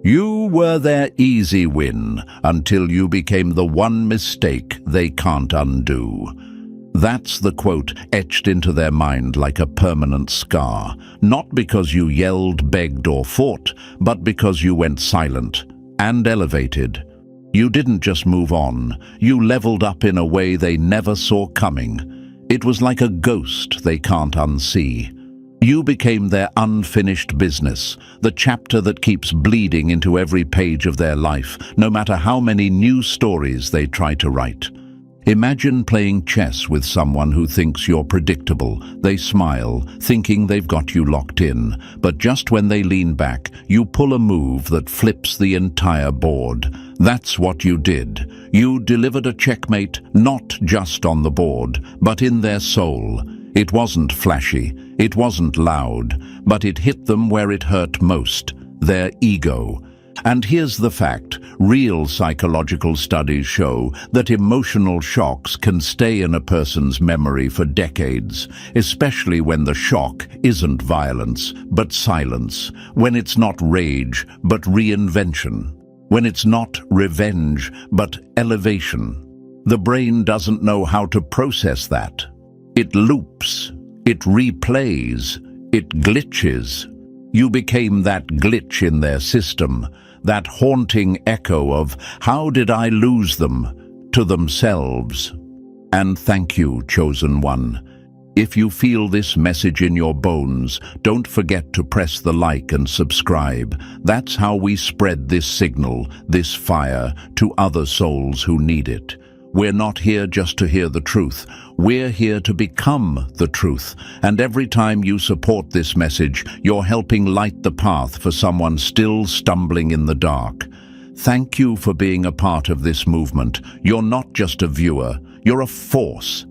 You were their easy win until you became the one mistake they can't undo. That's the quote etched into their mind like a permanent scar, not because you yelled, begged, or fought, but because you went silent and elevated. You didn't just move on, you leveled up in a way they never saw coming. It was like a ghost they can't unsee. You became their unfinished business, the chapter that keeps bleeding into every page of their life, no matter how many new stories they try to write. Imagine playing chess with someone who thinks you're predictable. They smile, thinking they've got you locked in, but just when they lean back, you pull a move that flips the entire board. That's what you did. You delivered a checkmate not just on the board, but in their soul. It wasn't flashy, it wasn't loud, but it hit them where it hurt most, their ego. And here's the fact, real psychological studies show that emotional shocks can stay in a person's memory for decades, especially when the shock isn't violence, but silence, when it's not rage, but reinvention, when it's not revenge, but elevation. The brain doesn't know how to process that. It loops, it replays, it glitches. You became that glitch in their system, that haunting echo of, "How did I lose them?" to themselves. And thank you, chosen one. If you feel this message in your bones, don't forget to press the like and subscribe. That's how we spread this signal, this fire, to other souls who need it. We're not here just to hear the truth. We're here to become the truth. And every time you support this message, you're helping light the path for someone still stumbling in the dark. Thank you for being a part of this movement. You're not just a viewer, you're a force.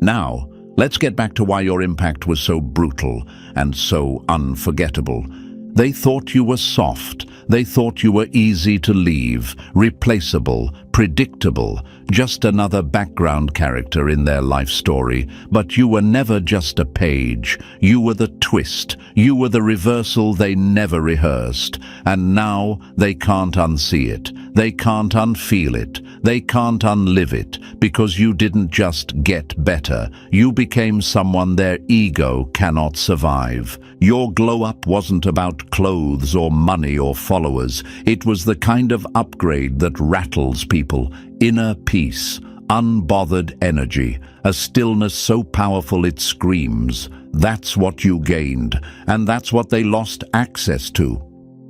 Now, let's get back to why your impact was so brutal and so unforgettable. They thought you were soft. They thought you were easy to leave, replaceable, predictable, just another background character in their life story. But you were never just a page. You were the twist. You were the reversal they never rehearsed. And now they can't unsee it. They can't unfeel it. They can't unlive it, because you didn't just get better. You became someone their ego cannot survive. Your glow-up wasn't about clothes or money or followers. It was the kind of upgrade that rattles people. Inner peace, unbothered energy, a stillness so powerful it screams. That's what you gained, and that's what they lost access to.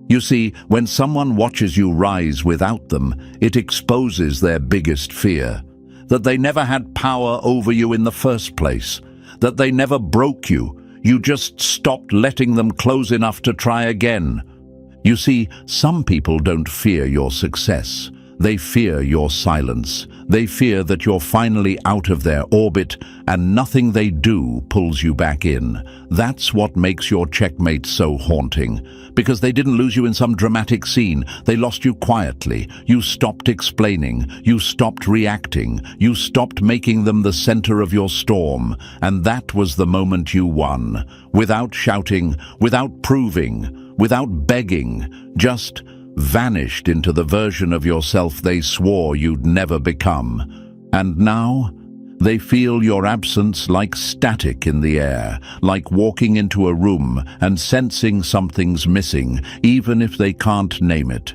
You see, when someone watches you rise without them, it exposes their biggest fear. That they never had power over you in the first place. That they never broke you. You just stopped letting them close enough to try again. You see, some people don't fear your success. They fear your silence. They fear that you're finally out of their orbit and nothing they do pulls you back in. That's what makes your checkmate so haunting. Because they didn't lose you in some dramatic scene. They lost you quietly. You stopped explaining. You stopped reacting. You stopped making them the center of your storm. And that was the moment you won. Without shouting, without proving, without begging, just vanished into the version of yourself they swore you'd never become. And now, they feel your absence like static in the air, like walking into a room and sensing something's missing, even if they can't name it.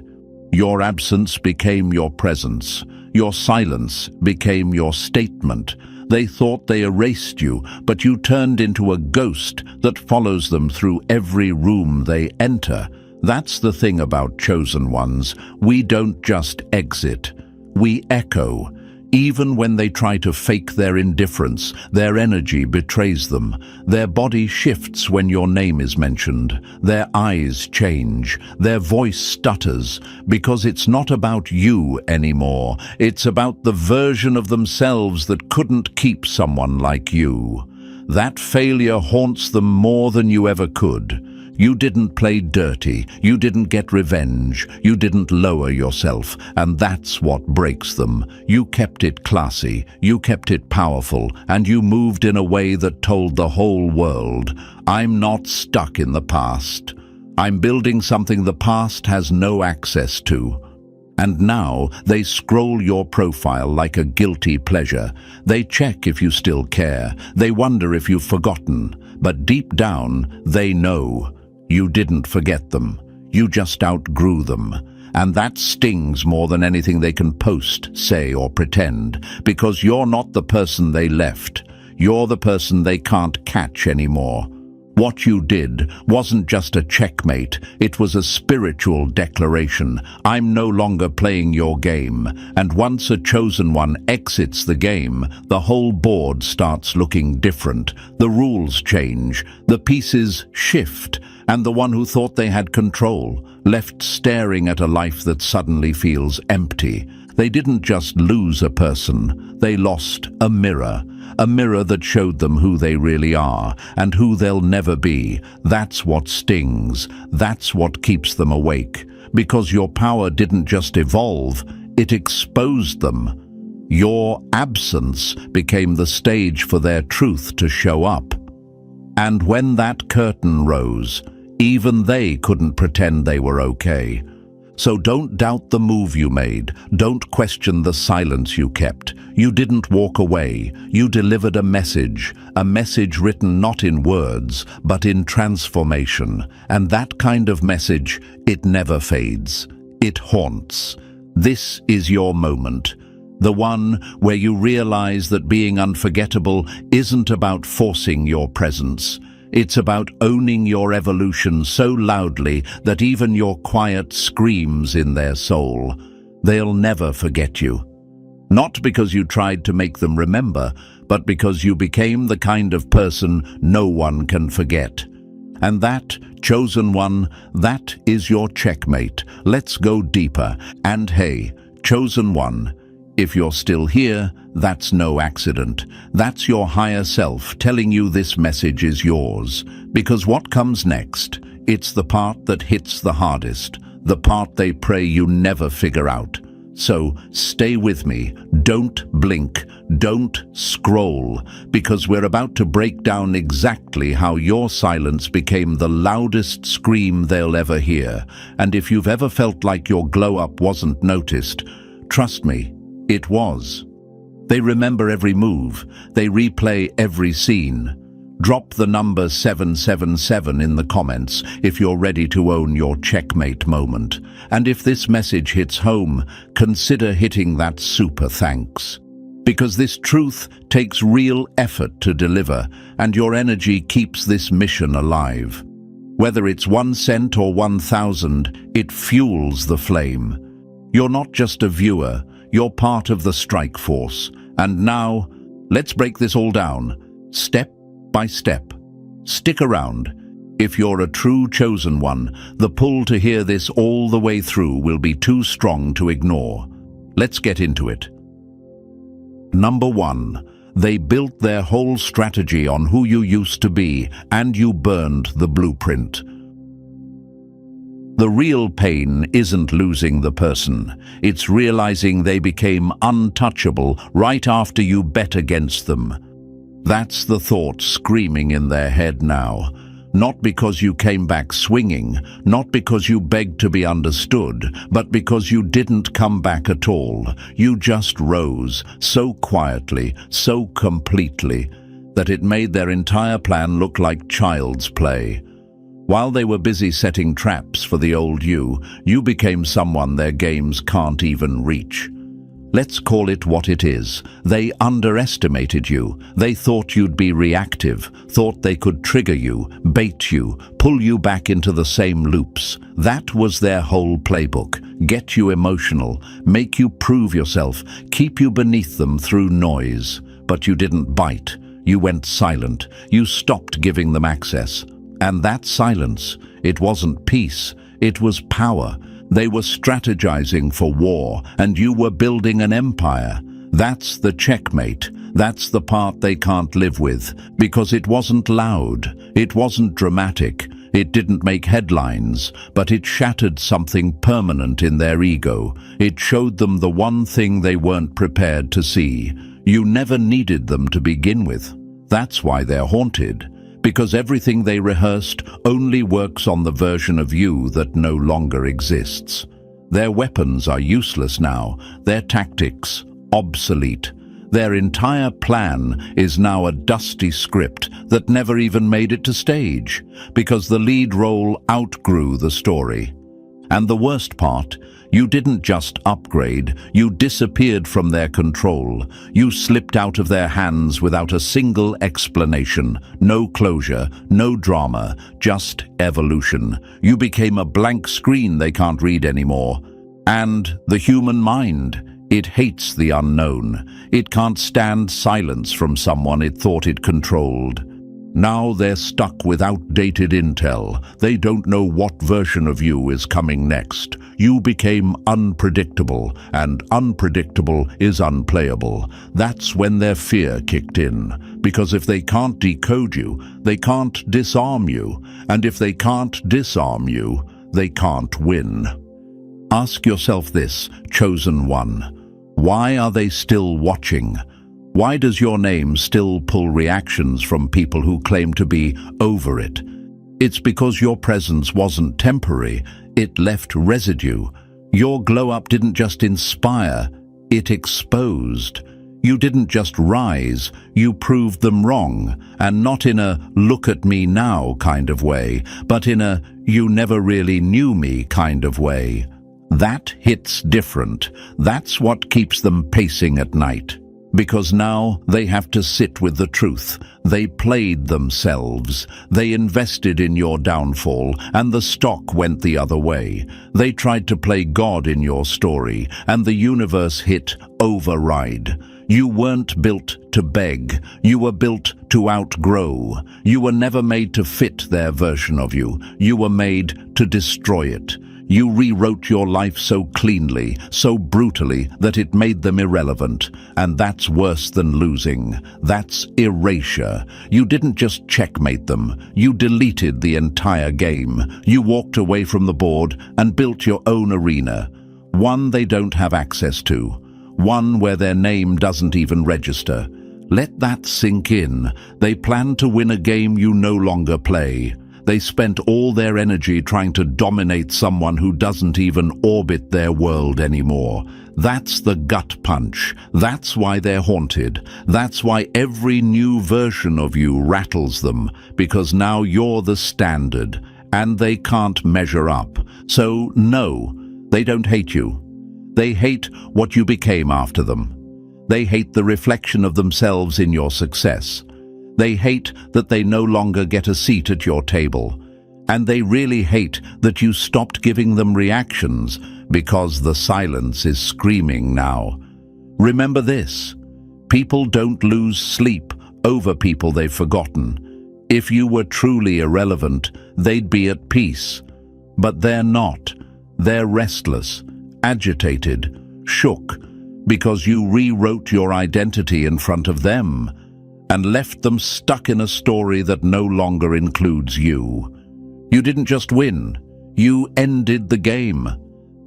Your absence became your presence. Your silence became your statement. They thought they erased you, but you turned into a ghost that follows them through every room they enter. That's the thing about chosen ones. We don't just exit. We echo. Even when they try to fake their indifference, their energy betrays them. Their body shifts when your name is mentioned. Their eyes change. Their voice stutters. Because it's not about you anymore. It's about the version of themselves that couldn't keep someone like you. That failure haunts them more than you ever could. You didn't play dirty, you didn't get revenge, you didn't lower yourself, and that's what breaks them. You kept it classy, you kept it powerful, and you moved in a way that told the whole world, I'm not stuck in the past. I'm building something the past has no access to. And now they scroll your profile like a guilty pleasure. They check if you still care. They wonder if you've forgotten. But deep down, they know you didn't forget them. You just outgrew them. And that stings more than anything they can post, say, or pretend, because you're not the person they left. You're the person they can't catch anymore. What you did wasn't just a checkmate, it was a spiritual declaration. I'm no longer playing your game, and once a chosen one exits the game, the whole board starts looking different. The rules change, the pieces shift, and the one who thought they had control, left staring at a life that suddenly feels empty. They didn't just lose a person, they lost a mirror that showed them who they really are and who they'll never be. That's what stings, that's what keeps them awake, because your power didn't just evolve, it exposed them. Your absence became the stage for their truth to show up. And when that curtain rose, even they couldn't pretend they were okay. So don't doubt the move you made. Don't question the silence you kept. You didn't walk away. You delivered a message written not in words, but in transformation. And that kind of message, it never fades. It haunts. This is your moment. The one where you realize that being unforgettable isn't about forcing your presence. It's about owning your evolution so loudly that even your quiet screams in their soul. They'll never forget you. Not because you tried to make them remember, but because you became the kind of person no one can forget. And that, chosen one, that is your checkmate. Let's go deeper. And hey, chosen one, if you're still here, that's no accident. That's your higher self telling you this message is yours. Because what comes next, it's the part that hits the hardest, the part they pray you never figure out. So stay with me, don't blink, don't scroll, because we're about to break down exactly how your silence became the loudest scream they'll ever hear. And if you've ever felt like your glow-up wasn't noticed, trust me, it was. They remember every move. They replay every scene. Drop the number 777 in the comments if you're ready to own your checkmate moment. And if this message hits home, consider hitting that super thanks. Because this truth takes real effort to deliver, and your energy keeps this mission alive. Whether it's 1 cent or 1,000, it fuels the flame. You're not just a viewer, you're part of the strike force. And now, let's break this all down, step by step. Stick around. If you're a true chosen one, the pull to hear this all the way through will be too strong to ignore. Let's get into it. Number 1, they built their whole strategy on who you used to be, and you burned the blueprint. The real pain isn't losing the person. It's realizing they became untouchable right after you bet against them. That's the thought screaming in their head now. Not because you came back swinging, not because you begged to be understood, but because you didn't come back at all. You just rose, so quietly, so completely, that it made their entire plan look like child's play. While they were busy setting traps for the old you, you became someone their games can't even reach. Let's call it what it is. They underestimated you. They thought you'd be reactive, thought they could trigger you, bait you, pull you back into the same loops. That was their whole playbook. Get you emotional, make you prove yourself, keep you beneath them through noise. But you didn't bite. You went silent. You stopped giving them access. And that silence, it wasn't peace, it was power. They were strategizing for war, and you were building an empire. That's the checkmate. That's the part they can't live with, because it wasn't loud, it wasn't dramatic, it didn't make headlines, but it shattered something permanent in their ego. It showed them the one thing they weren't prepared to see. You never needed them to begin with. That's why they're haunted. because everything they rehearsed only works on the version of you that no longer exists. Their weapons are useless now, their tactics obsolete. Their entire plan is now a dusty script that never even made it to stage, because the lead role outgrew the story. And the worst part, you didn't just upgrade, you disappeared from their control. You slipped out of their hands without a single explanation, no closure, no drama, just evolution. You became a blank screen they can't read anymore. And the human mind, it hates the unknown. It can't stand silence from someone it thought it controlled. Now they're stuck with outdated intel. They don't know what version of you is coming next. You became unpredictable, and unpredictable is unplayable. That's when their fear kicked in. Because if they can't decode you, they can't disarm you. And if they can't disarm you, they can't win. Ask yourself this, chosen one. Why are they still watching? Why does your name still pull reactions from people who claim to be over it? It's because your presence wasn't temporary, it left residue. Your glow-up didn't just inspire, it exposed. You didn't just rise, you proved them wrong, and not in a look at me now kind of way, but in a you never really knew me kind of way. That hits different. That's what keeps them pacing at night. Because now they have to sit with the truth. They played themselves. They invested in your downfall, and the stock went the other way. They tried to play God in your story, and the universe hit override. You weren't built to beg. You were built to outgrow. You were never made to fit their version of you. You were made to destroy it. You rewrote your life so cleanly, so brutally, that it made them irrelevant. And that's worse than losing. That's erasure. You didn't just checkmate them. You deleted the entire game. You walked away from the board and built your own arena. One they don't have access to. One where their name doesn't even register. Let that sink in. They plan to win a game you no longer play. They spent all their energy trying to dominate someone who doesn't even orbit their world anymore. That's the gut punch. That's why they're haunted. That's why every new version of you rattles them, because now you're the standard, and they can't measure up. So no, they don't hate you. They hate what you became after them. They hate the reflection of themselves in your success. They hate that they no longer get a seat at your table. And they really hate that you stopped giving them reactions, because the silence is screaming now. Remember this: people don't lose sleep over people they've forgotten. If you were truly irrelevant, they'd be at peace. But they're not. They're restless, agitated, shook, because you rewrote your identity in front of them and left them stuck in a story that no longer includes you. You didn't just win, you ended the game.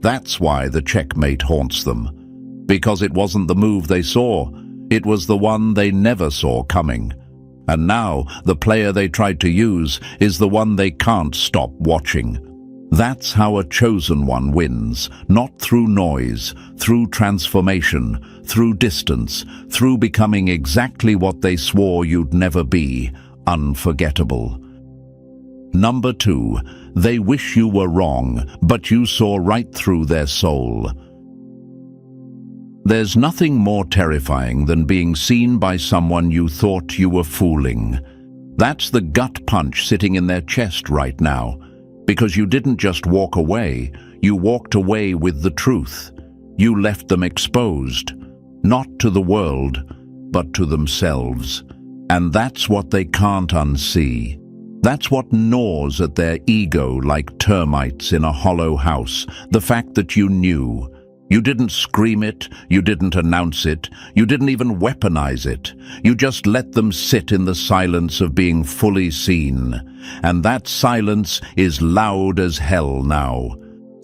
That's why the checkmate haunts them. Because it wasn't the move they saw, it was the one they never saw coming. And now, the player they tried to use is the one they can't stop watching. That's how a chosen one wins, not through noise, through transformation, through distance, through becoming exactly what they swore you'd never be, unforgettable. Number 2, they wish you were wrong, but you saw right through their soul. There's nothing more terrifying than being seen by someone you thought you were fooling. That's the gut punch sitting in their chest right now. Because you didn't just walk away, you walked away with the truth. You left them exposed, not to the world, but to themselves. And that's what they can't unsee. That's what gnaws at their ego like termites in a hollow house, the fact that you knew. You didn't scream it, you didn't announce it, you didn't even weaponize it. You just let them sit in the silence of being fully seen. And that silence is loud as hell now.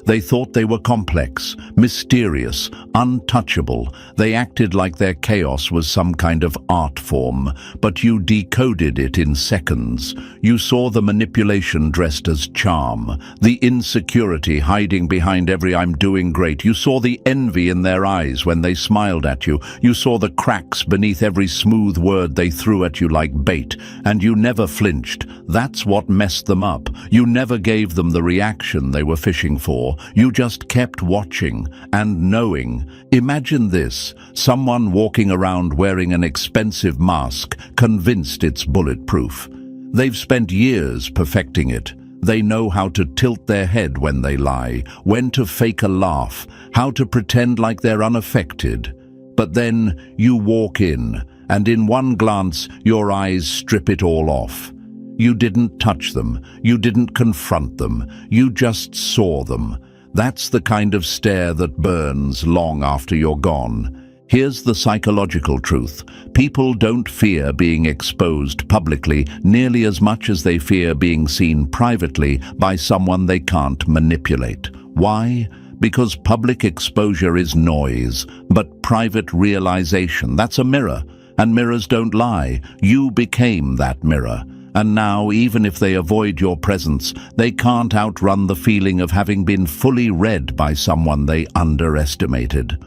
They thought they were complex, mysterious, untouchable. They acted like their chaos was some kind of art form, but you decoded it in seconds. You saw the manipulation dressed as charm, the insecurity hiding behind every "I'm doing great." You saw the envy in their eyes when they smiled at you. You saw the cracks beneath every smooth word they threw at you like bait, and you never flinched. That's what messed them up. You never gave them the reaction they were fishing for. You just kept watching and knowing. Imagine this: someone walking around wearing an expensive mask, convinced it's bulletproof. They've spent years perfecting it. They know how to tilt their head when they lie, when to fake a laugh, how to pretend like they're unaffected. But then you walk in, and in one glance, your eyes strip it all off. You didn't touch them. You didn't confront them. You just saw them. That's the kind of stare that burns long after you're gone. Here's the psychological truth. People don't fear being exposed publicly nearly as much as they fear being seen privately by someone they can't manipulate. Why? Because public exposure is noise, but private realization, that's a mirror. And mirrors don't lie. You became that mirror. And now, even if they avoid your presence, they can't outrun the feeling of having been fully read by someone they underestimated.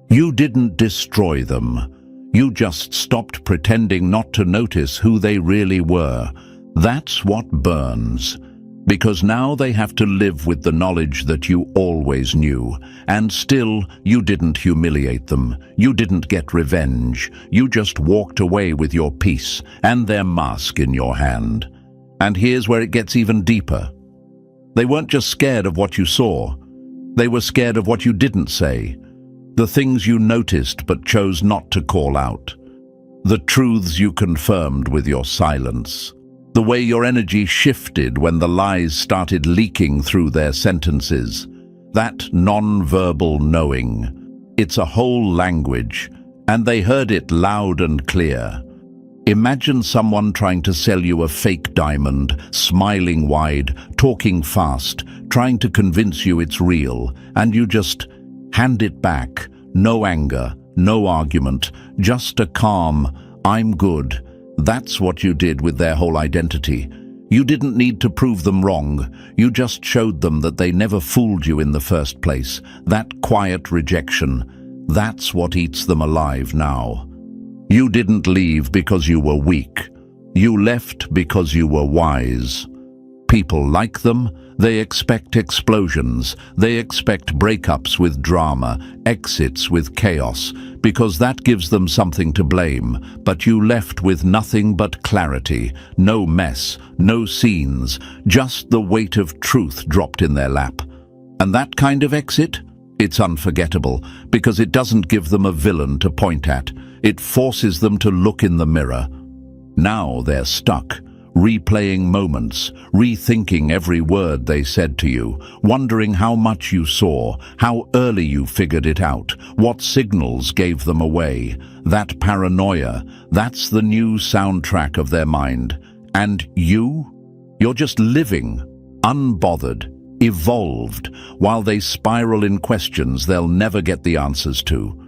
You didn't destroy them. You just stopped pretending not to notice who they really were. That's what burns. Because now they have to live with the knowledge that you always knew. And still, you didn't humiliate them. You didn't get revenge. You just walked away with your peace and their mask in your hand. And here's where it gets even deeper. They weren't just scared of what you saw. They were scared of what you didn't say. The things you noticed but chose not to call out. The truths you confirmed with your silence. The way your energy shifted when the lies started leaking through their sentences. That non-verbal knowing. It's a whole language, and they heard it loud and clear. Imagine someone trying to sell you a fake diamond, smiling wide, talking fast, trying to convince you it's real, and you just hand it back. No anger, no argument, just a calm, "I'm good." That's what you did with their whole identity. You didn't need to prove them wrong. You just showed them that they never fooled you in the first place. That quiet rejection, that's what eats them alive now. You didn't leave because you were weak. You left because you were wise. People like them. They expect explosions. They expect breakups with drama, exits with chaos, because that gives them something to blame. But you left with nothing but clarity, no mess, no scenes, just the weight of truth dropped in their lap. And that kind of exit? It's unforgettable, because it doesn't give them a villain to point at. It forces them to look in the mirror. Now they're stuck, replaying moments, rethinking every word they said to you, wondering how much you saw, how early you figured it out, what signals gave them away. That paranoia, that's the new soundtrack of their mind. And you're just living, unbothered, evolved, while they spiral in questions they'll never get the answers to.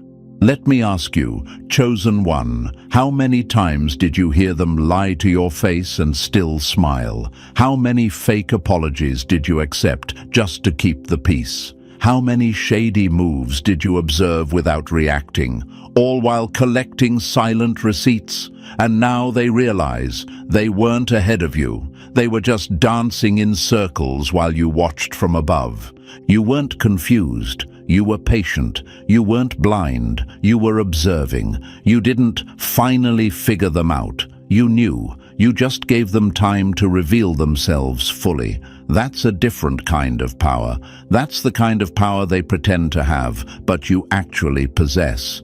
Let me ask you, chosen one, how many times did you hear them lie to your face and still smile? How many fake apologies did you accept just to keep the peace? How many shady moves did you observe without reacting, all while collecting silent receipts? And now they realize they weren't ahead of you. They were just dancing in circles while you watched from above. You weren't confused. You were patient. You weren't blind. You were observing. You didn't finally figure them out. You knew. You just gave them time to reveal themselves fully. That's a different kind of power. That's the kind of power they pretend to have, but you actually possess.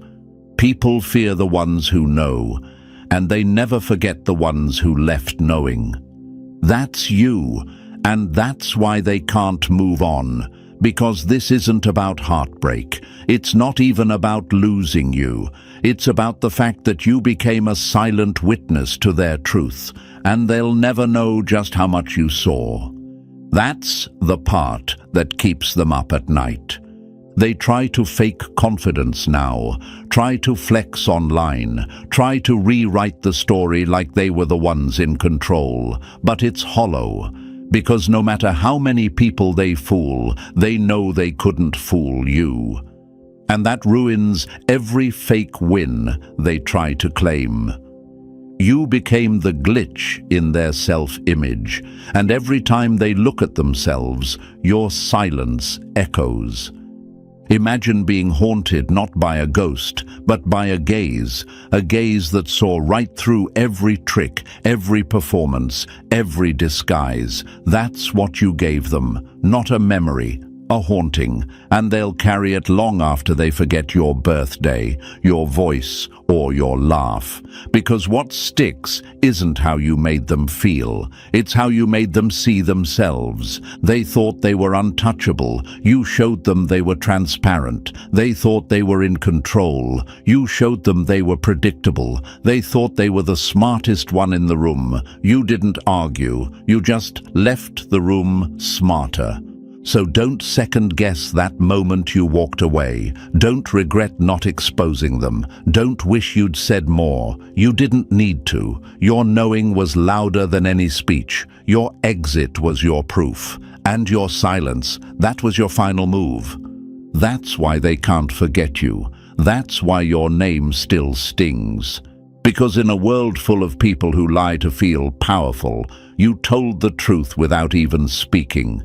People fear the ones who know, and they never forget the ones who left knowing. That's you, and that's why they can't move on. Because this isn't about heartbreak. It's not even about losing you. It's about the fact that you became a silent witness to their truth, and they'll never know just how much you saw. That's the part that keeps them up at night. They try to fake confidence now, try to flex online, try to rewrite the story like they were the ones in control. But it's hollow, because no matter how many people they fool, they know they couldn't fool you. And that ruins every fake win they try to claim. You became the glitch in their self-image, and every time they look at themselves, your silence echoes. Imagine being haunted not by a ghost, but by a gaze that saw right through every trick, every performance, every disguise. That's what you gave them, not a memory, a haunting, and they'll carry it long after they forget your birthday, your voice, or your laugh. Because what sticks isn't how you made them feel, it's how you made them see themselves. They thought they were untouchable, you showed them they were transparent. They thought they were in control, you showed them they were predictable. They thought they were the smartest one in the room, you didn't argue, you just left the room smarter. So don't second-guess that moment you walked away. Don't regret not exposing them. Don't wish you'd said more. You didn't need to. Your knowing was louder than any speech. Your exit was your proof. And your silence, that was your final move. That's why they can't forget you. That's why your name still stings. Because in a world full of people who lie to feel powerful, you told the truth without even speaking.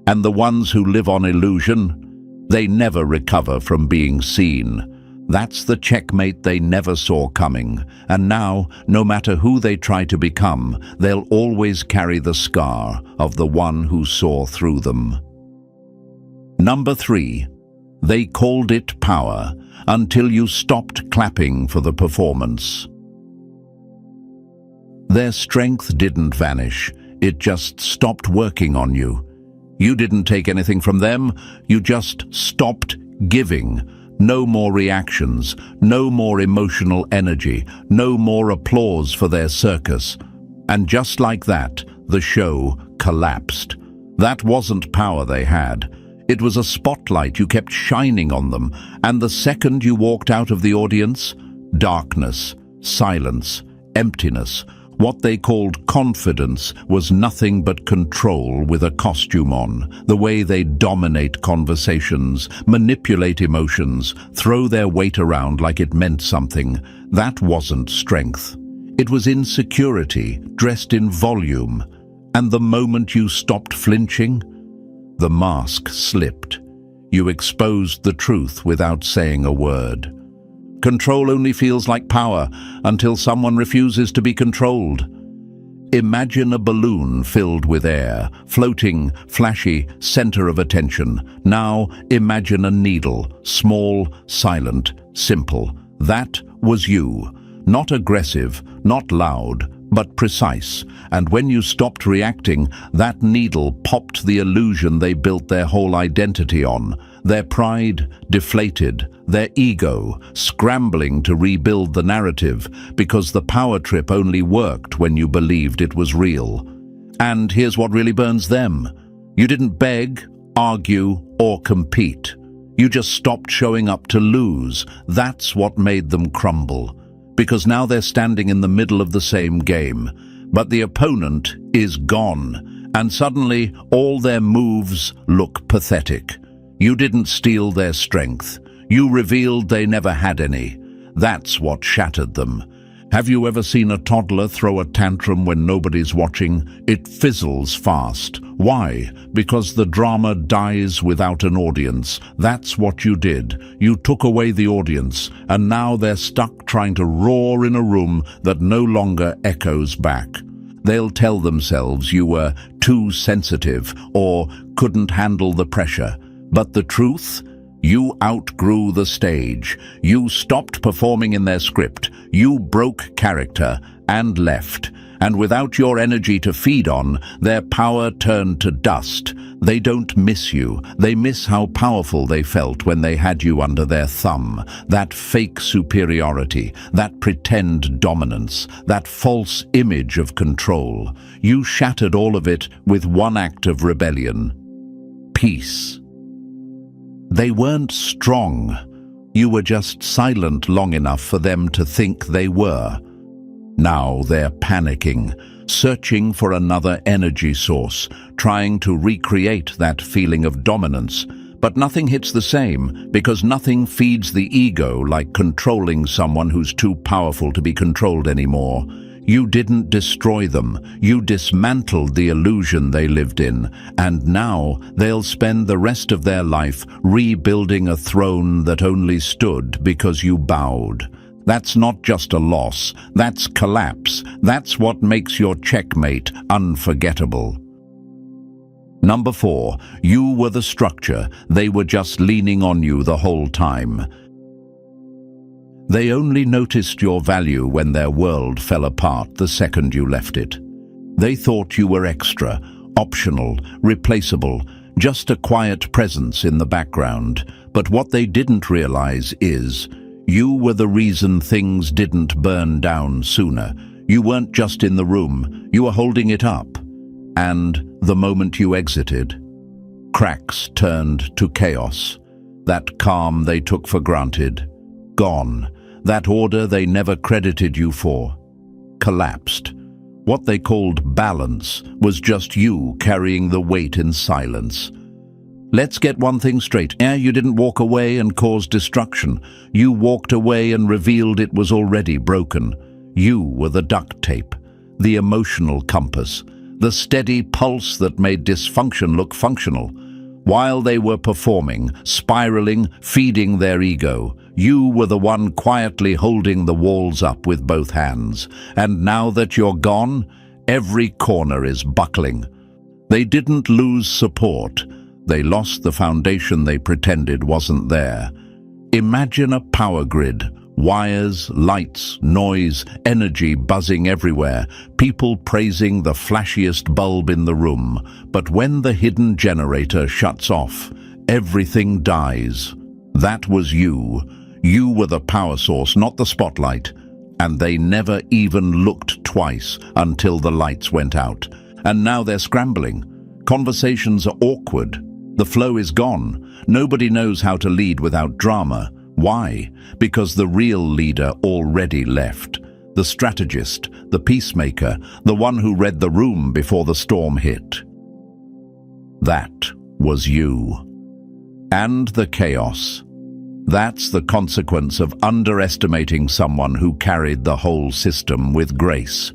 And the ones who live on illusion, they never recover from being seen. That's the checkmate they never saw coming. And now, no matter who they try to become, they'll always carry the scar of the one who saw through them. Number 3. They called it power until you stopped clapping for the performance. Their strength didn't vanish, it just stopped working on you. You didn't take anything from them, you just stopped giving. No more reactions, no more emotional energy, no more applause for their circus. And just like that, the show collapsed. That wasn't power they had. It was a spotlight you kept shining on them, and the second you walked out of the audience, darkness, silence, emptiness. What they called confidence was nothing but control with a costume on. The way they dominate conversations, manipulate emotions, throw their weight around like it meant something. That wasn't strength. It was insecurity, dressed in volume. And the moment you stopped flinching, the mask slipped. You exposed the truth without saying a word. Control only feels like power until someone refuses to be controlled. Imagine a balloon filled with air, floating, flashy, center of attention. Now imagine a needle, small, silent, simple. That was you. Not aggressive, not loud, but precise. And when you stopped reacting, that needle popped the illusion they built their whole identity on. Their pride deflated, their ego scrambling to rebuild the narrative, because the power trip only worked when you believed it was real. And here's what really burns them. You didn't beg, argue, or compete. You just stopped showing up to lose. That's what made them crumble. Because now they're standing in the middle of the same game. But the opponent is gone, and suddenly all their moves look pathetic. You didn't steal their strength. You revealed they never had any. That's what shattered them. Have you ever seen a toddler throw a tantrum when nobody's watching? It fizzles fast. Why? Because the drama dies without an audience. That's what you did. You took away the audience, and now they're stuck trying to roar in a room that no longer echoes back. They'll tell themselves you were too sensitive or couldn't handle the pressure. But the truth? You outgrew the stage. You stopped performing in their script. You broke character and left. And without your energy to feed on, their power turned to dust. They don't miss you. They miss how powerful they felt when they had you under their thumb. That fake superiority, that pretend dominance, that false image of control. You shattered all of it with one act of rebellion. Peace. They weren't strong. You were just silent long enough for them to think they were. Now they're panicking, searching for another energy source, trying to recreate that feeling of dominance. But nothing hits the same, because nothing feeds the ego like controlling someone who's too powerful to be controlled anymore. You didn't destroy them, you dismantled the illusion they lived in, and now they'll spend the rest of their life rebuilding a throne that only stood because you bowed. That's not just a loss, that's collapse. That's what makes your checkmate unforgettable. Number 4, you were the structure. They were just leaning on you the whole time. They only noticed your value when their world fell apart the second you left it. They thought you were extra, optional, replaceable, just a quiet presence in the background. But what they didn't realize is, you were the reason things didn't burn down sooner. You weren't just in the room, you were holding it up. And the moment you exited, cracks turned to chaos. That calm they took for granted, gone. That order they never credited you for, collapsed. What they called balance was just you carrying the weight in silence. Let's get one thing straight. You didn't walk away and cause destruction. You walked away and revealed it was already broken. You were the duct tape, the emotional compass, the steady pulse that made dysfunction look functional. While they were performing, spiraling, feeding their ego, you were the one quietly holding the walls up with both hands. And now that you're gone, every corner is buckling. They didn't lose support. They lost the foundation they pretended wasn't there. Imagine a power grid. Wires, lights, noise, energy buzzing everywhere, people praising the flashiest bulb in the room. But when the hidden generator shuts off, everything dies. That was you. You were the power source, not the spotlight. And they never even looked twice until the lights went out. And now they're scrambling. Conversations are awkward. The flow is gone. Nobody knows how to lead without drama. Why? Because the real leader already left. The strategist, the peacemaker, the one who read the room before the storm hit. That was you. And the chaos. That's the consequence of underestimating someone who carried the whole system with grace.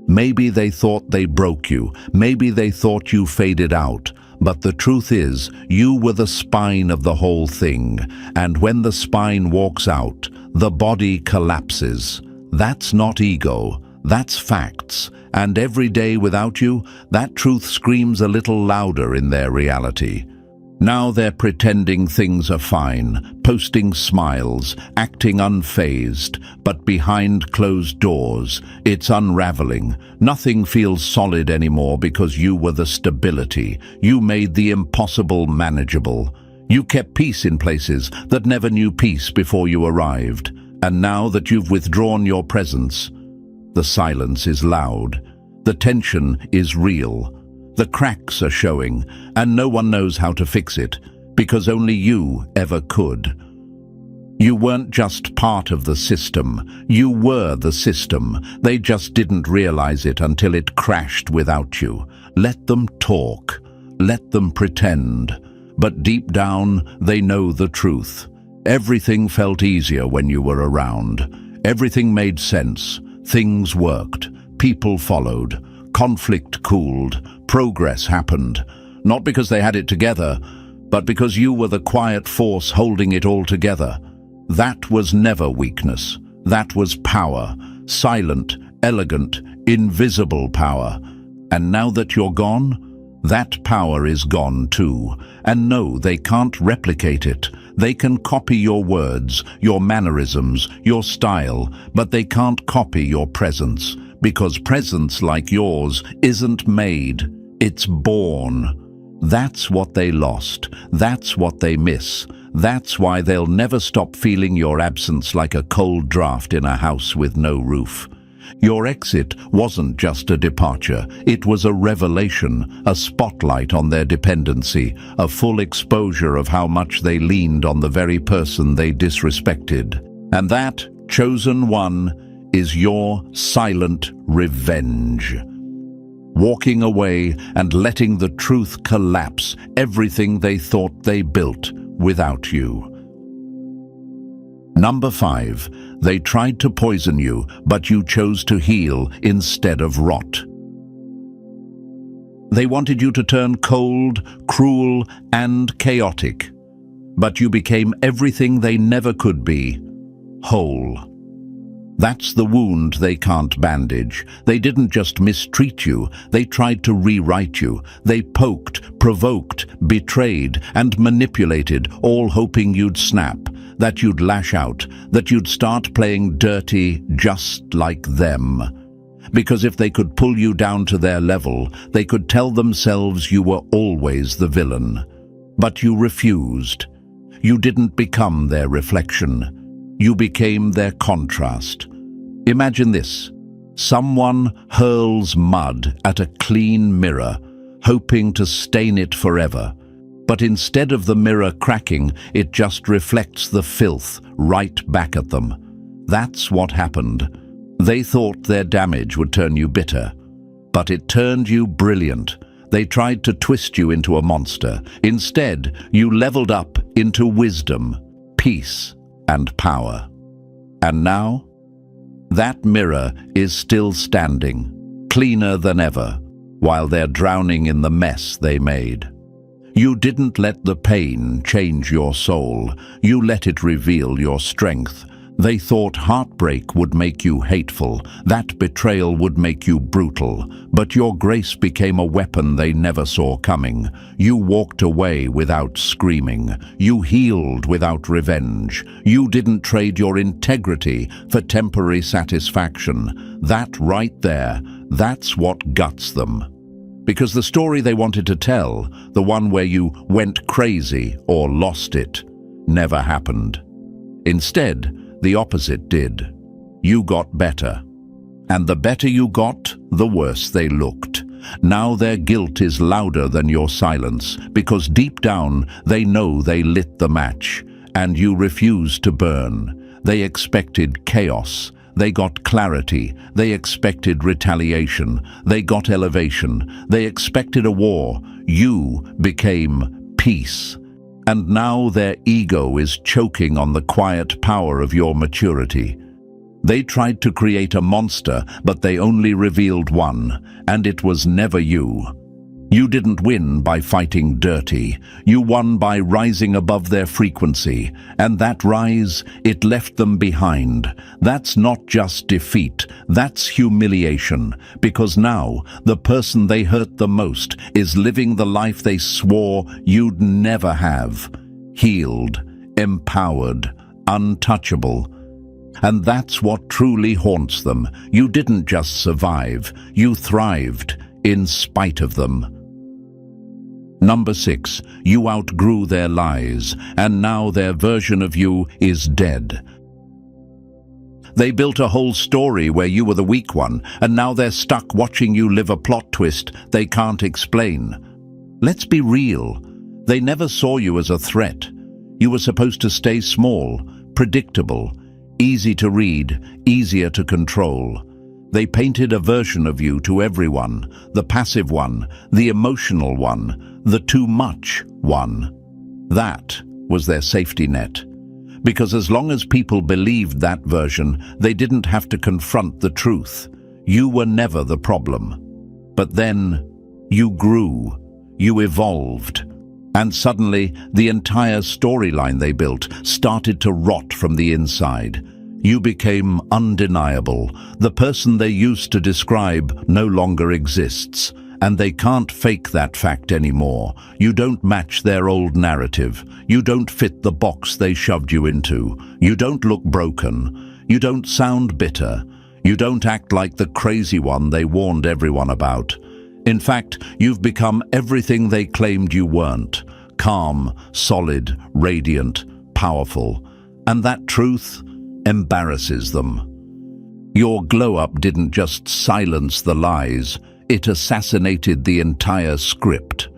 Maybe they thought they broke you. Maybe they thought you faded out. But the truth is, you were the spine of the whole thing, and when the spine walks out, the body collapses. That's not ego, that's facts, and every day without you, that truth screams a little louder in their reality. Now they're pretending things are fine, posting smiles, acting unfazed, but behind closed doors, it's unraveling. Nothing feels solid anymore because you were the stability. You made the impossible manageable. You kept peace in places that never knew peace before you arrived. And now that you've withdrawn your presence, the silence is loud. The tension is real. The cracks are showing, and no one knows how to fix it, because only you ever could. You weren't just part of the system, you were the system. They just didn't realize it until it crashed without you. Let them talk, let them pretend, but deep down they know the truth. Everything felt easier when you were around. Everything made sense, things worked, people followed. Conflict cooled, progress happened, not because they had it together, but because you were the quiet force holding it all together. That was never weakness. That was power, silent, elegant, invisible power. And now that you're gone, that power is gone too. And no, they can't replicate it. They can copy your words, your mannerisms, your style, but they can't copy your presence. Because presence like yours isn't made, it's born. That's what they lost. That's what they miss. That's why they'll never stop feeling your absence like a cold draft in a house with no roof. Your exit wasn't just a departure. It was a revelation, a spotlight on their dependency, a full exposure of how much they leaned on the very person they disrespected. And that, chosen one, is your silent revenge. Walking away and letting the truth collapse everything they thought they built without you. Number 5, they tried to poison you, but you chose to heal instead of rot. They wanted you to turn cold, cruel, and chaotic, but you became everything they never could be, whole. That's the wound they can't bandage. They didn't just mistreat you, they tried to rewrite you. They poked, provoked, betrayed, and manipulated, all hoping you'd snap, that you'd lash out, that you'd start playing dirty just like them. Because if they could pull you down to their level, they could tell themselves you were always the villain. But you refused. You didn't become their reflection. You became their contrast. Imagine this. Someone hurls mud at a clean mirror, hoping to stain it forever. But instead of the mirror cracking, it just reflects the filth right back at them. That's what happened. They thought their damage would turn you bitter, but it turned you brilliant. They tried to twist you into a monster. Instead, you leveled up into wisdom, peace, and power. And now, that mirror is still standing, cleaner than ever, while they're drowning in the mess they made. You didn't let the pain change your soul. You let it reveal your strength. They thought heartbreak would make you hateful, that betrayal would make you brutal, but your grace became a weapon they never saw coming. You walked away without screaming. You healed without revenge. You didn't trade your integrity for temporary satisfaction. That right there, that's what guts them. Because the story they wanted to tell, the one where you went crazy or lost it, never happened. Instead, the opposite did. You got better. And the better you got, the worse they looked. Now their guilt is louder than your silence, because deep down they know they lit the match, and you refused to burn. They expected chaos. They got clarity. They expected retaliation. They got elevation. They expected a war. You became peace. And now their ego is choking on the quiet power of your maturity. They tried to create a monster, but they only revealed one, and it was never you. You didn't win by fighting dirty. You won by rising above their frequency, and that rise, it left them behind. That's not just defeat, that's humiliation, because now the person they hurt the most is living the life they swore you'd never have. Healed, empowered, untouchable. And that's what truly haunts them. You didn't just survive, you thrived in spite of them. Number 6, you outgrew their lies, and now their version of you is dead. They built a whole story where you were the weak one, and now they're stuck watching you live a plot twist they can't explain. Let's be real. They never saw you as a threat. You were supposed to stay small, predictable, easy to read, easier to control. They painted a version of you to everyone, the passive one, the emotional one, the too much one. That was their safety net. Because as long as people believed that version, they didn't have to confront the truth. You were never the problem. But then, you grew, you evolved, and suddenly the entire storyline they built started to rot from the inside. You became undeniable. The person they used to describe no longer exists, and they can't fake that fact anymore. You don't match their old narrative. You don't fit the box they shoved you into. You don't look broken. You don't sound bitter. You don't act like the crazy one they warned everyone about. In fact, you've become everything they claimed you weren't. Calm, solid, radiant, powerful. And that truth embarrasses them. Your glow-up didn't just silence the lies, it assassinated the entire script.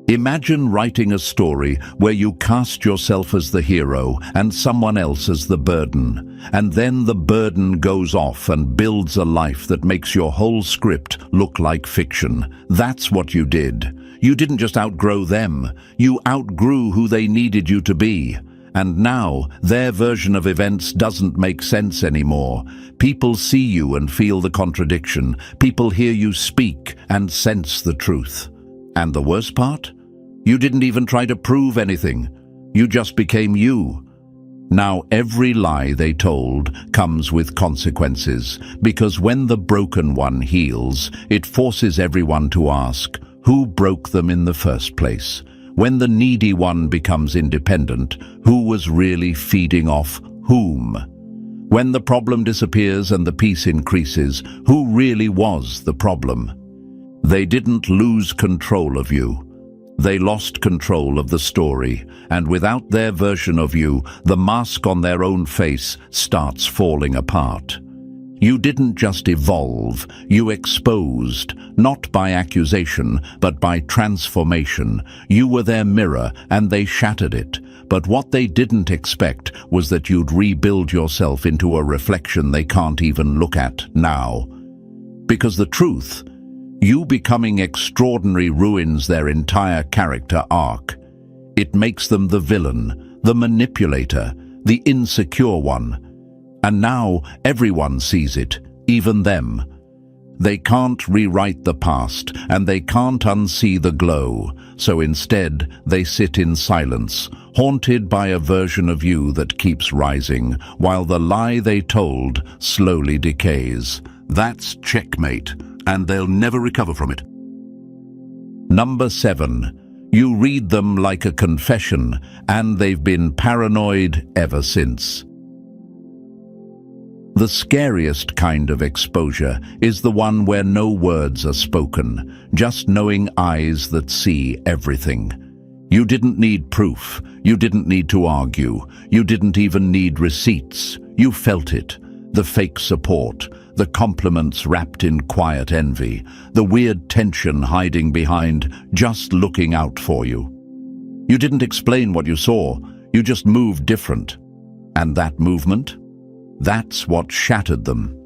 Imagine writing a story where you cast yourself as the hero and someone else as the burden, and then the burden goes off and builds a life that makes your whole script look like fiction. That's what you did. You didn't just outgrow them, you outgrew who they needed you to be. And now, their version of events doesn't make sense anymore. People see you and feel the contradiction. People hear you speak and sense the truth. And the worst part? You didn't even try to prove anything. You just became you. Now every lie they told comes with consequences, because when the broken one heals, it forces everyone to ask, who broke them in the first place? When the needy one becomes independent, who was really feeding off whom? When the problem disappears and the peace increases, who really was the problem? They didn't lose control of you. They lost control of the story, and without their version of you, the mask on their own face starts falling apart. You didn't just evolve, you exposed, not by accusation, but by transformation. You were their mirror, and they shattered it. But what they didn't expect was that you'd rebuild yourself into a reflection they can't even look at now. Because the truth, you becoming extraordinary ruins their entire character arc. It makes them the villain, the manipulator, the insecure one. And now everyone sees it, even them. They can't rewrite the past, and they can't unsee the glow, so instead they sit in silence, haunted by a version of you that keeps rising, while the lie they told slowly decays. That's checkmate, and they'll never recover from it. Number 7. You read them like a confession, and they've been paranoid ever since. The scariest kind of exposure is the one where no words are spoken, just knowing eyes that see everything. You didn't need proof, you didn't need to argue, you didn't even need receipts. You felt it, the fake support, the compliments wrapped in quiet envy, the weird tension hiding behind just looking out for you. You didn't explain what you saw, you just moved different. And that movement? That's what shattered them.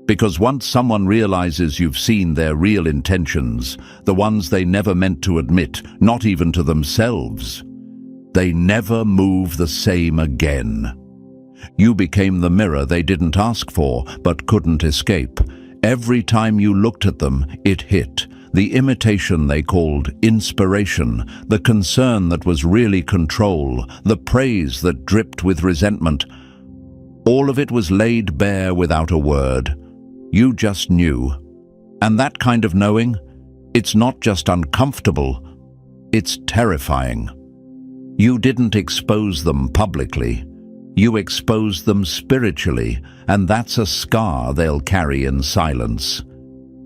Because once someone realizes you've seen their real intentions, the ones they never meant to admit, not even to themselves, they never move the same again. You became the mirror they didn't ask for, but couldn't escape. Every time you looked at them, it hit. The imitation they called inspiration, the concern that was really control, the praise that dripped with resentment. All of it was laid bare without a word. You just knew. And that kind of knowing, it's not just uncomfortable, it's terrifying. You didn't expose them publicly. You exposed them spiritually, and that's a scar they'll carry in silence.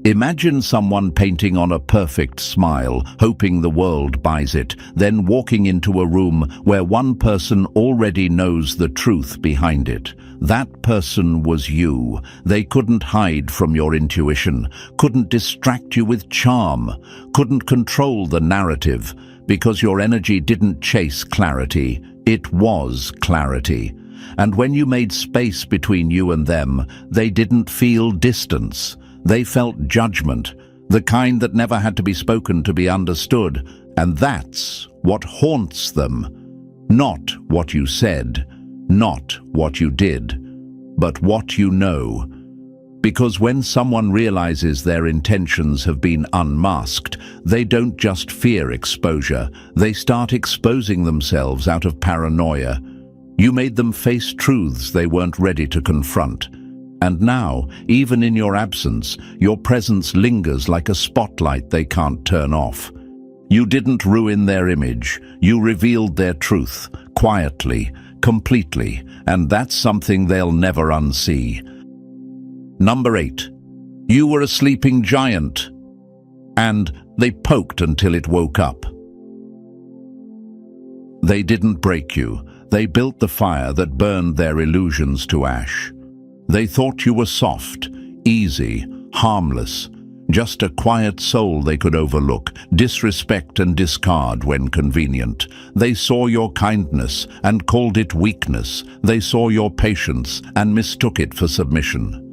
Imagine someone painting on a perfect smile, hoping the world buys it, then walking into a room where one person already knows the truth behind it. That person was you. They couldn't hide from your intuition, couldn't distract you with charm, couldn't control the narrative, because your energy didn't chase clarity, it was clarity. And when you made space between you and them, they didn't feel distance. They felt judgment, the kind that never had to be spoken to be understood. And that's what haunts them. Not what you said, not what you did, but what you know. Because when someone realizes their intentions have been unmasked, they don't just fear exposure, they start exposing themselves out of paranoia. You made them face truths they weren't ready to confront. And now, even in your absence, your presence lingers like a spotlight they can't turn off. You didn't ruin their image, you revealed their truth, quietly, completely, and that's something they'll never unsee. Number 8. You were a sleeping giant, and they poked until it woke up. They didn't break you. They built the fire that burned their illusions to ash. They thought you were soft, easy, harmless, just a quiet soul they could overlook, disrespect and discard when convenient. They saw your kindness and called it weakness. They saw your patience and mistook it for submission.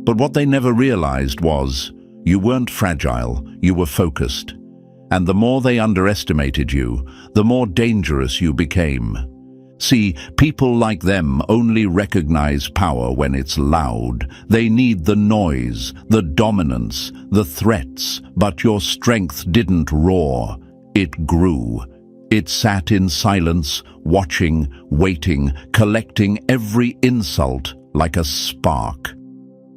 But what they never realized was, you weren't fragile, you were focused. And the more they underestimated you, the more dangerous you became. See, people like them only recognize power when it's loud. They need the noise, the dominance, the threats, but your strength didn't roar. It grew. It sat in silence, watching, waiting, collecting every insult like a spark.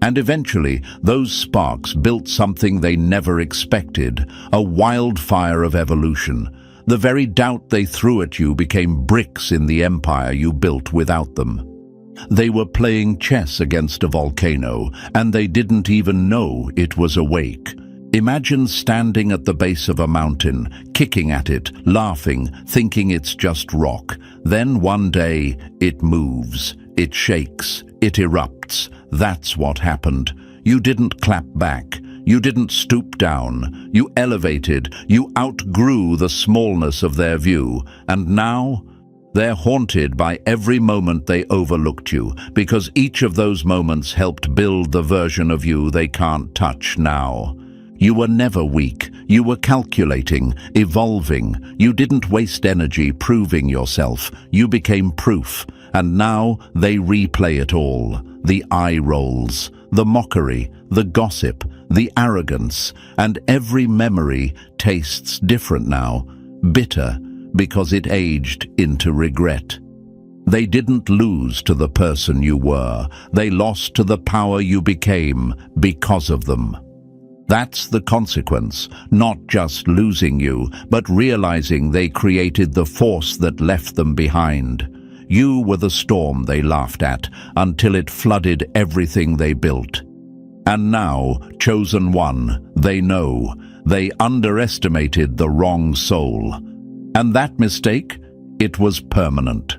And eventually, those sparks built something they never expected, a wildfire of evolution. The very doubt they threw at you became bricks in the empire you built without them. They were playing chess against a volcano, and they didn't even know it was awake. Imagine standing at the base of a mountain, kicking at it, laughing, thinking it's just rock. Then one day, it moves, it shakes, it erupts. That's what happened. You didn't clap back. You didn't stoop down. You elevated. You outgrew the smallness of their view. And now, they're haunted by every moment they overlooked you, because each of those moments helped build the version of you they can't touch now. You were never weak. You were calculating, evolving. You didn't waste energy proving yourself. You became proof. And now they replay it all. The eye rolls, the mockery, the gossip, the arrogance, and every memory tastes different now, bitter because it aged into regret. They didn't lose to the person you were. They lost to the power you became because of them. That's the consequence, not just losing you, but realizing they created the force that left them behind. You were the storm they laughed at until it flooded everything they built. And now, chosen one, they know. They underestimated the wrong soul. And that mistake, it was permanent.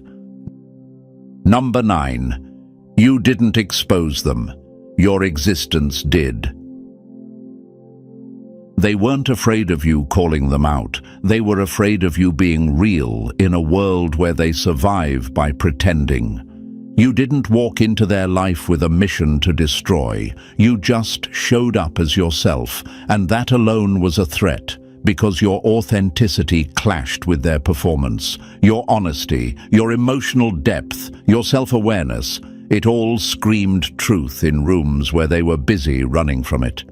Number 9. You didn't expose them. Your existence did. They weren't afraid of you calling them out. They were afraid of you being real in a world where they survive by pretending. You didn't walk into their life with a mission to destroy. You just showed up as yourself, and that alone was a threat, because your authenticity clashed with their performance. Your honesty, your emotional depth, your self-awareness, it all screamed truth in rooms where they were busy running from it.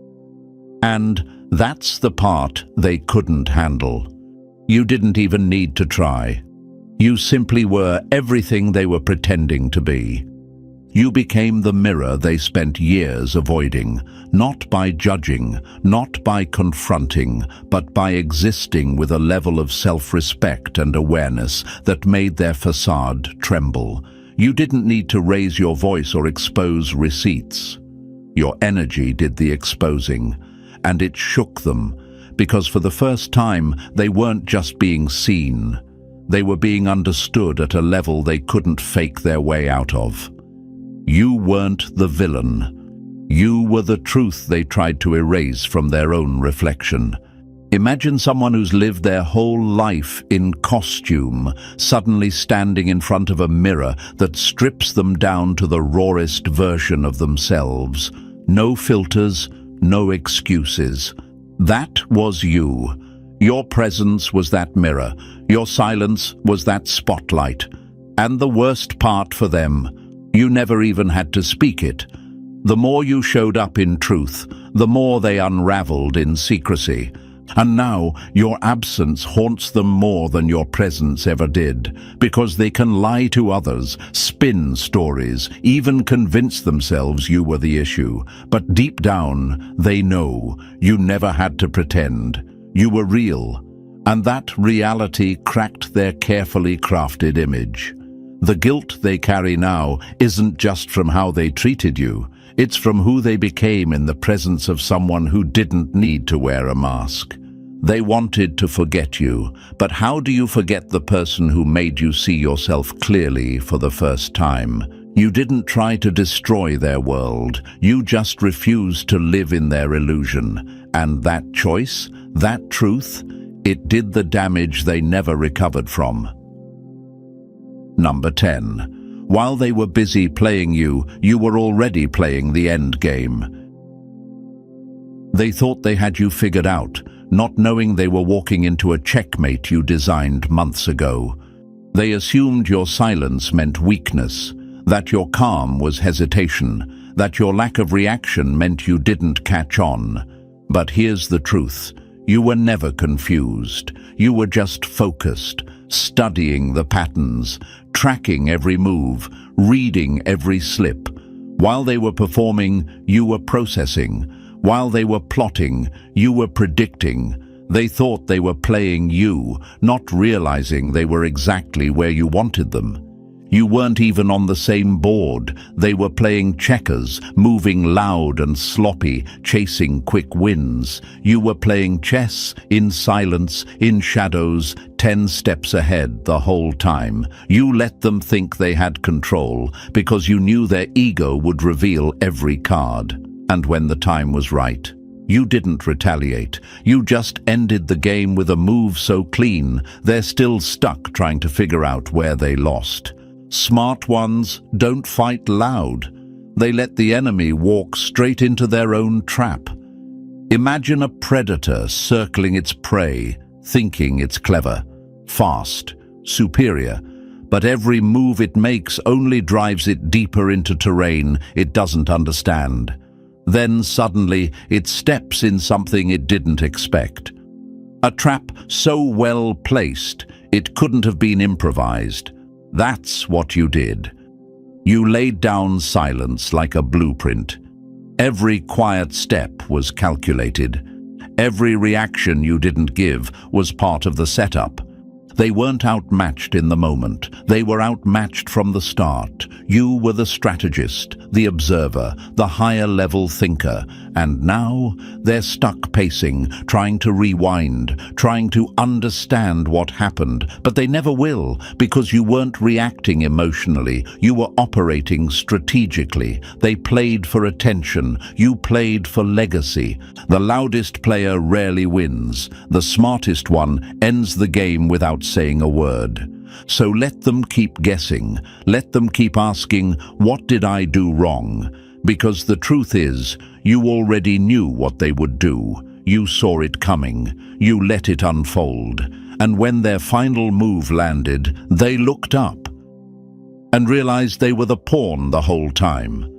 And that's the part they couldn't handle. You didn't even need to try. You simply were everything they were pretending to be. You became the mirror they spent years avoiding, not by judging, not by confronting, but by existing with a level of self-respect and awareness that made their facade tremble. You didn't need to raise your voice or expose receipts. Your energy did the exposing. And it shook them, because for the first time they weren't just being seen. They were being understood at a level they couldn't fake their way out of. You weren't the villain. You were the truth they tried to erase from their own reflection. Imagine someone who's lived their whole life in costume, suddenly standing in front of a mirror that strips them down to the rawest version of themselves. No filters, no excuses. That was you. Your presence was that mirror. Your silence was that spotlight. And the worst part for them, you never even had to speak it. The more you showed up in truth, the more they unraveled in secrecy. And now your absence haunts them more than your presence ever did, because they can lie to others, spin stories, even convince themselves you were the issue. But deep down, they know you never had to pretend. You were real, and that reality cracked their carefully crafted image. The guilt they carry now isn't just from how they treated you. It's from who they became in the presence of someone who didn't need to wear a mask. They wanted to forget you, but how do you forget the person who made you see yourself clearly for the first time? You didn't try to destroy their world, you just refused to live in their illusion. And that choice, that truth, it did the damage they never recovered from. Number 10. While they were busy playing you, you were already playing the end game. They thought they had you figured out, not knowing they were walking into a checkmate you designed months ago. They assumed your silence meant weakness, that your calm was hesitation, that your lack of reaction meant you didn't catch on. But here's the truth. You were never confused. You were just focused, studying the patterns, tracking every move, reading every slip. While they were performing, you were processing. While they were plotting, you were predicting. They thought they were playing you, not realizing they were exactly where you wanted them. You weren't even on the same board. They were playing checkers, moving loud and sloppy, chasing quick wins. You were playing chess, in silence, in shadows, 10 steps ahead the whole time. You let them think they had control because you knew their ego would reveal every card. And when the time was right, you didn't retaliate. You just ended the game with a move so clean, they're still stuck trying to figure out where they lost. Smart ones don't fight loud. They let the enemy walk straight into their own trap. Imagine a predator circling its prey, thinking it's clever, fast, superior, but every move it makes only drives it deeper into terrain it doesn't understand. Then suddenly it steps in something it didn't expect. A trap so well placed it couldn't have been improvised. That's what you did. You laid down silence like a blueprint. Every quiet step was calculated. Every reaction you didn't give was part of the setup. They weren't outmatched in the moment. They were outmatched from the start. You were the strategist, the observer, the higher-level thinker. And now they're stuck pacing, trying to rewind, trying to understand what happened. But they never will, because you weren't reacting emotionally. You were operating strategically. They played for attention. You played for legacy. The loudest player rarely wins. The smartest one ends the game without saying a word. So let them keep guessing. Let them keep asking, what did I do wrong? Because the truth is, you already knew what they would do. You saw it coming. You let it unfold. And when their final move landed, they looked up and realized they were the pawn the whole time.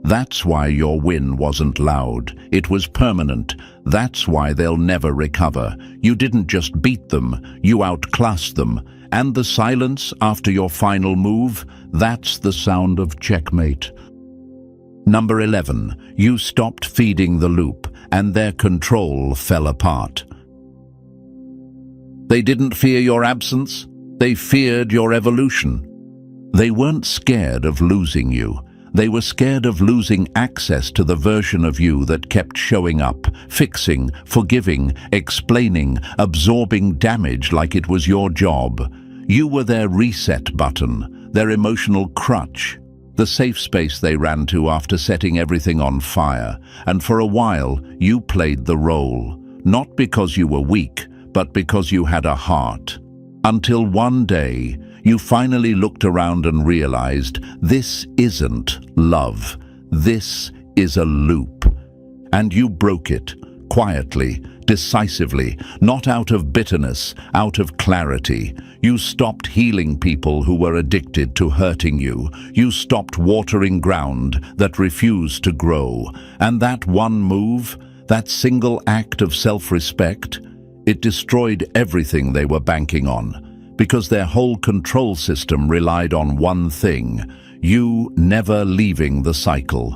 That's why your win wasn't loud. It was permanent. That's why they'll never recover. You didn't just beat them, you outclassed them. And the silence after your final move, that's the sound of checkmate. Number 11. You stopped feeding the loop, and their control fell apart. They didn't fear your absence. They feared your evolution. They weren't scared of losing you. They were scared of losing access to the version of you that kept showing up, fixing, forgiving, explaining, absorbing damage like it was your job. You were their reset button, their emotional crutch, the safe space they ran to after setting everything on fire. And for a while, you played the role, not because you were weak, but because you had a heart. Until one day, you finally looked around and realized this isn't love. This is a loop. And you broke it, quietly, decisively, not out of bitterness, out of clarity. You stopped healing people who were addicted to hurting you. You stopped watering ground that refused to grow. And that one move, that single act of self-respect, it destroyed everything they were banking on. Because their whole control system relied on one thing, you never leaving the cycle.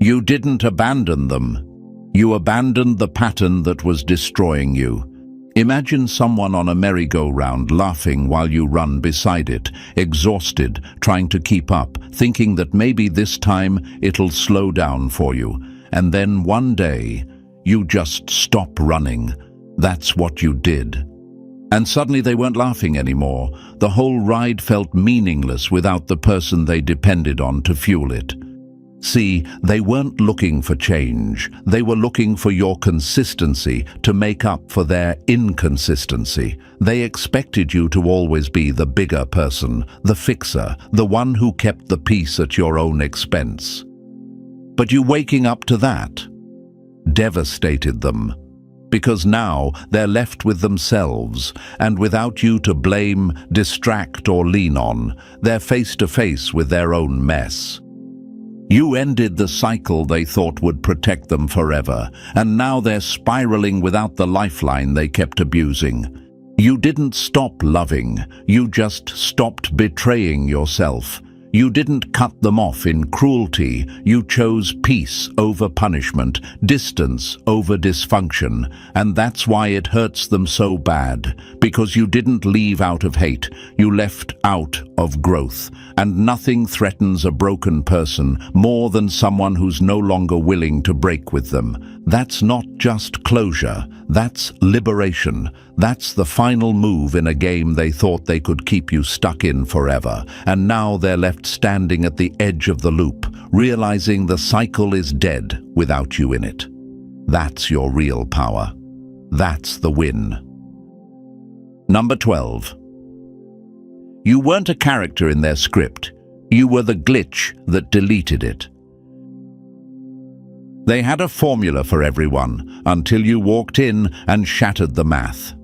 You didn't abandon them. You abandoned the pattern that was destroying you. Imagine someone on a merry-go-round laughing while you run beside it, exhausted, trying to keep up, thinking that maybe this time it'll slow down for you. And then one day, you just stop running. That's what you did. And suddenly they weren't laughing anymore. The whole ride felt meaningless without the person they depended on to fuel it. See, they weren't looking for change. They were looking for your consistency to make up for their inconsistency. They expected you to always be the bigger person, the fixer, the one who kept the peace at your own expense. But you waking up to that devastated them. Because now they're left with themselves, and without you to blame, distract, or lean on, they're face to face with their own mess. You ended the cycle they thought would protect them forever, and now they're spiraling without the lifeline they kept abusing. You didn't stop loving, you just stopped betraying yourself. You didn't cut them off in cruelty, you chose peace over punishment, distance over dysfunction, and that's why it hurts them so bad, because you didn't leave out of hate, you left out of growth, and nothing threatens a broken person more than someone who's no longer willing to break with them. That's not just closure, that's liberation. That's the final move in a game they thought they could keep you stuck in forever, and now they're left standing at the edge of the loop, realizing the cycle is dead without you in it. That's your real power. That's the win. Number 12. You weren't a character in their script. You were the glitch that deleted it. They had a formula for everyone until you walked in and shattered the math.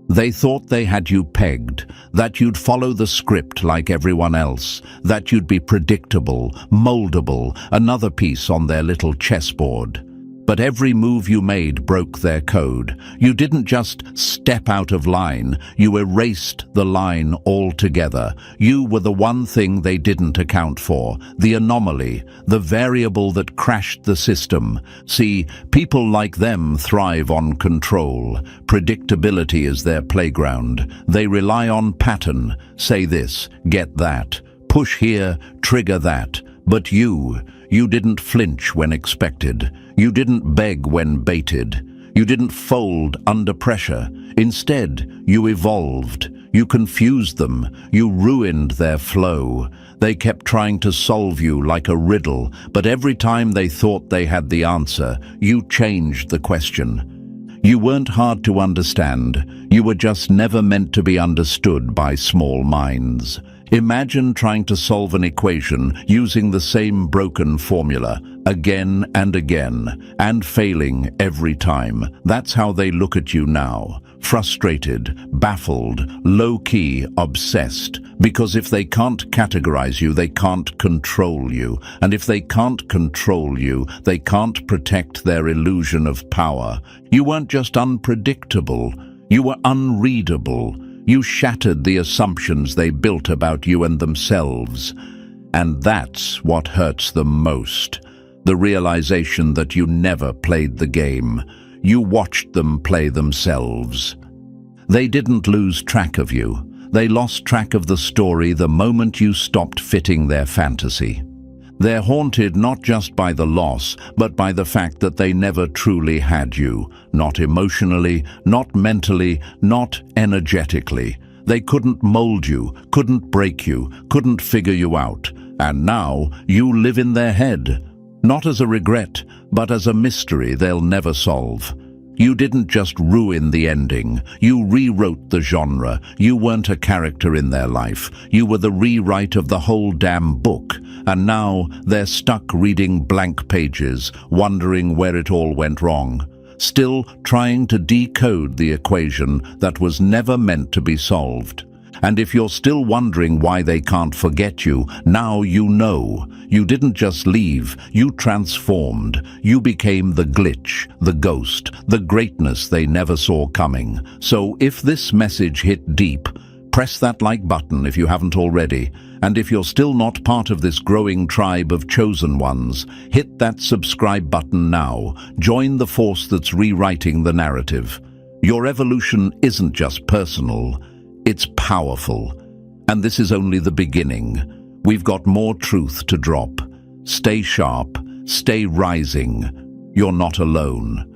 They thought they had you pegged, that you'd follow the script like everyone else, that you'd be predictable, moldable, another piece on their little chessboard. But every move you made broke their code. You didn't just step out of line, you erased the line altogether. You were the one thing they didn't account for, the anomaly, the variable that crashed the system. See, people like them thrive on control. Predictability is their playground. They rely on pattern. Say this, get that. Push here, trigger that. But you didn't flinch when expected. You didn't beg when baited. You didn't fold under pressure. Instead, you evolved. You confused them. You ruined their flow. They kept trying to solve you like a riddle, but every time they thought they had the answer, you changed the question. You weren't hard to understand. You were just never meant to be understood by small minds. Imagine trying to solve an equation using the same broken formula again and again, and failing every time. That's how they look at you now. Frustrated, baffled, low-key, obsessed. Because if they can't categorize you, they can't control you. And if they can't control you, they can't protect their illusion of power. You weren't just unpredictable, you were unreadable. You shattered the assumptions they built about you and themselves. And that's what hurts them most. The realization that you never played the game. You watched them play themselves. They didn't lose track of you. They lost track of the story the moment you stopped fitting their fantasy. They're haunted not just by the loss, but by the fact that they never truly had you. Not emotionally, not mentally, not energetically. They couldn't mold you, couldn't break you, couldn't figure you out. And now you live in their head. Not as a regret, but as a mystery they'll never solve. You didn't just ruin the ending, you rewrote the genre. You weren't a character in their life, you were the rewrite of the whole damn book. And now they're stuck reading blank pages, wondering where it all went wrong. Still trying to decode the equation that was never meant to be solved. And if you're still wondering why they can't forget you, now you know. You didn't just leave, you transformed. You became the glitch, the ghost, the greatness they never saw coming. So if this message hit deep, press that like button if you haven't already. And if you're still not part of this growing tribe of chosen ones, hit that subscribe button now. Join the force that's rewriting the narrative. Your evolution isn't just personal, it's powerful. And this is only the beginning. We've got more truth to drop. Stay sharp, stay rising. You're not alone.